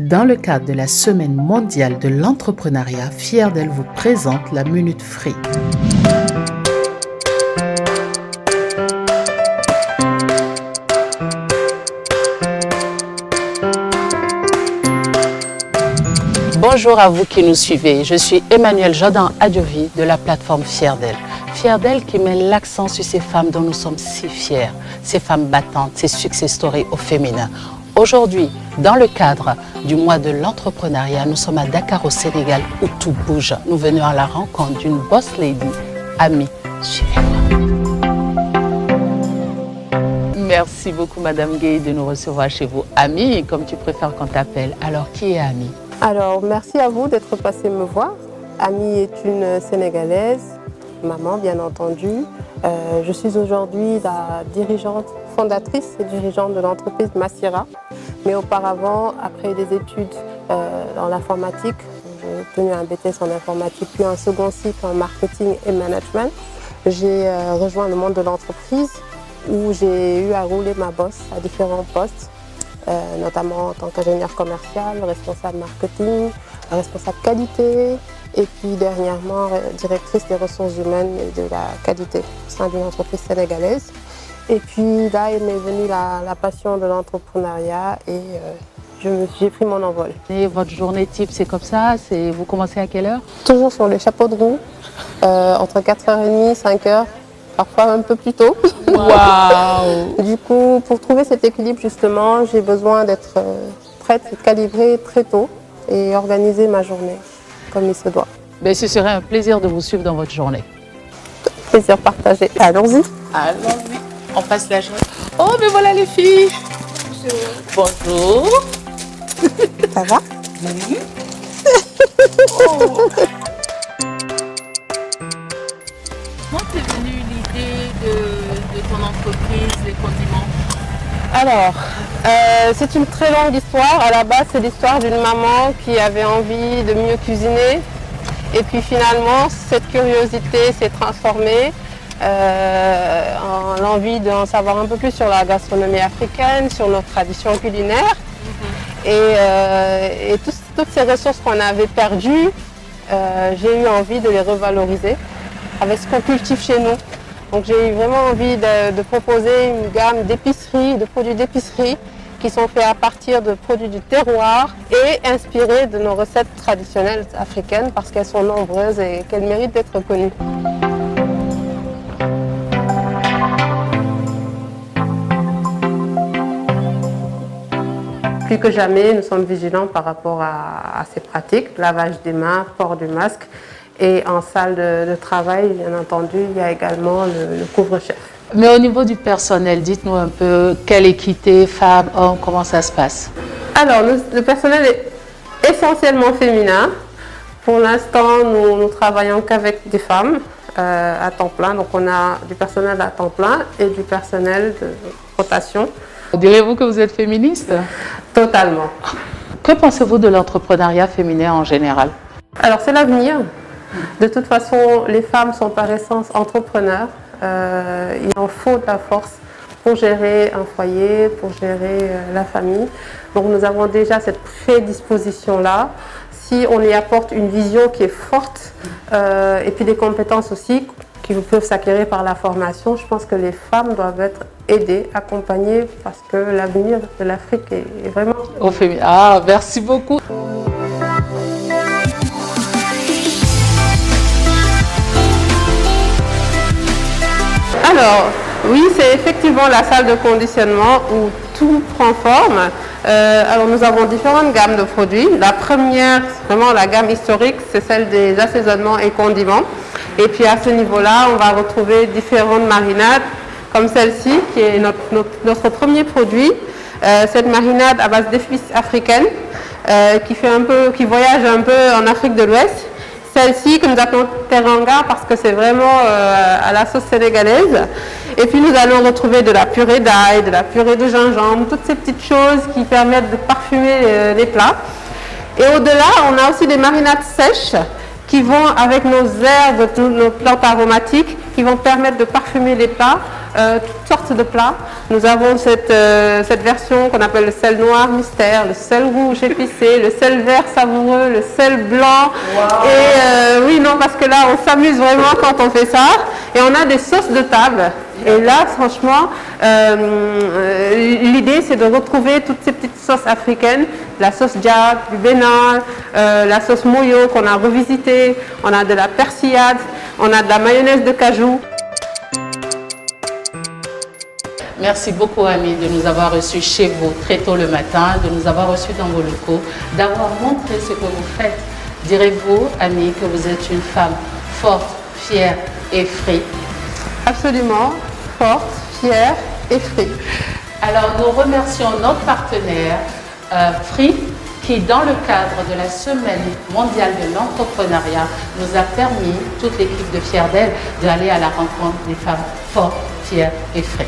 Dans le cadre de la Semaine mondiale de l'entrepreneuriat, Fière d'elle vous présente la Minute Free. Bonjour à vous qui nous suivez, je suis Emmanuelle Jordan Adjovi de la plateforme Fière d'elle. Fière d'elle qui met l'accent sur ces femmes dont nous sommes si fiers, ces femmes battantes, ces success stories au féminin. Aujourd'hui, dans le cadre du mois de l'entrepreneuriat, nous sommes à Dakar au Sénégal où tout bouge. Nous venons à la rencontre d'une boss lady, Ami. Suivez-moi. Merci beaucoup Madame Gueye de nous recevoir chez vous. Ami, comme tu préfères qu'on t'appelle. Alors, qui est Ami? Alors, merci à vous d'être passé me voir. Ami est une Sénégalaise, maman bien entendu. Je suis aujourd'hui la dirigeante, fondatrice et dirigeante de l'entreprise Massira. Mais auparavant, après des études dans l'informatique, j'ai obtenu un BTS en informatique, puis un second cycle en marketing et management. J'ai rejoint le monde de l'entreprise où j'ai eu à rouler ma bosse à différents postes, notamment en tant qu'ingénieur commercial, responsable marketing, responsable qualité et puis dernièrement directrice des ressources humaines et de la qualité au sein d'une entreprise sénégalaise. Et puis là, il m'est venu la passion de l'entrepreneuriat et j'ai pris mon envol. Et votre journée type, c'est comme ça? Vous commencez à quelle heure? Toujours sur les chapeaux de roue, entre 4h30 et 5h, parfois un peu plus tôt. Waouh! Du coup, pour trouver cet équilibre, justement, j'ai besoin d'être prête et calibrée très tôt et organiser ma journée comme il se doit. Mais ce serait un plaisir de vous suivre dans votre journée. Plaisir partagé. Allons-y. Allons-y. On passe la journée. Oh, mais voilà les filles. Bonjour. Ça va? Oh. Comment t'es venue l'idée de ton entreprise, les condiments? Alors, c'est une très longue histoire. À la base, c'est l'histoire d'une maman qui avait envie de mieux cuisiner. Et puis finalement, cette curiosité s'est transformée en l'envie d'en savoir un peu plus sur la gastronomie africaine, sur nos traditions culinaires. Et toutes ces ressources qu'on avait perdues, j'ai eu envie de les revaloriser avec ce qu'on cultive chez nous. Donc j'ai eu vraiment envie de proposer une gamme d'épiceries, de produits d'épicerie qui sont faits à partir de produits du terroir et inspirés de nos recettes traditionnelles africaines parce qu'elles sont nombreuses et qu'elles méritent d'être connues. Plus que jamais, nous sommes vigilants par rapport à ces pratiques, lavage des mains, port du masque. Et en salle de travail, bien entendu, il y a également le couvre-chef. Mais au niveau du personnel, dites-nous un peu quelle équité, femmes, hommes, comment ça se passe? Alors, le personnel est essentiellement féminin. Pour l'instant, nous travaillons qu'avec des femmes à temps plein. Donc, on a du personnel à temps plein et du personnel de rotation. Direz-vous que vous êtes féministe? Totalement. Que pensez-vous de l'entrepreneuriat féminin en général? Alors, c'est l'avenir. De toute façon, les femmes sont par essence entrepreneurs. Il en faut de la force pour gérer un foyer, pour gérer la famille. Donc nous avons déjà cette prédisposition-là. Si on y apporte une vision qui est forte et puis des compétences aussi qui peuvent s'acquérir par la formation, je pense que les femmes doivent être aidées, accompagnées parce que l'avenir de l'Afrique est vraiment... Au féminin. Ah, merci beaucoup. Alors, oui, c'est effectivement la salle de conditionnement où tout prend forme. Alors, nous avons différentes gammes de produits. La première, vraiment la gamme historique, c'est celle des assaisonnements et condiments. Et puis à ce niveau-là, on va retrouver différentes marinades, comme celle-ci, qui est notre premier produit. Cette marinade à base d'épices africaines, qui voyage un peu en Afrique de l'Ouest. Celle-ci que nous appelons teranga parce que c'est vraiment à la sauce sénégalaise. Et puis nous allons retrouver de la purée d'ail, de la purée de gingembre, toutes ces petites choses qui permettent de parfumer les plats. Et au-delà, on a aussi des marinades sèches qui vont avec nos herbes, nos plantes aromatiques, qui vont permettre de parfumer les plats, toutes sortes de plats. Nous avons cette version qu'on appelle le sel noir mystère, le sel rouge épicé, le sel vert savoureux, le sel blanc. Wow. Et oui, non, parce que là, on s'amuse vraiment quand on fait ça. Et on a des sauces de table. Et là, franchement, l'idée, c'est de retrouver toutes ces petites sauces africaines, la sauce Diab, du Bénin, la sauce Moyo qu'on a revisitée, on a de la persillade, on a de la mayonnaise de cajou. Merci beaucoup, Ami, de nous avoir reçus chez vous très tôt le matin, de nous avoir reçus dans vos locaux, d'avoir montré ce que vous faites. Direz-vous, Ami, que vous êtes une femme forte, fière et free? Absolument, forte, fière et free. Alors, nous remercions notre partenaire, Free, qui, dans le cadre de la Semaine mondiale de l'entrepreneuriat, nous a permis, toute l'équipe de Fier d'elle, d'aller à la rencontre des femmes fortes, fières et free.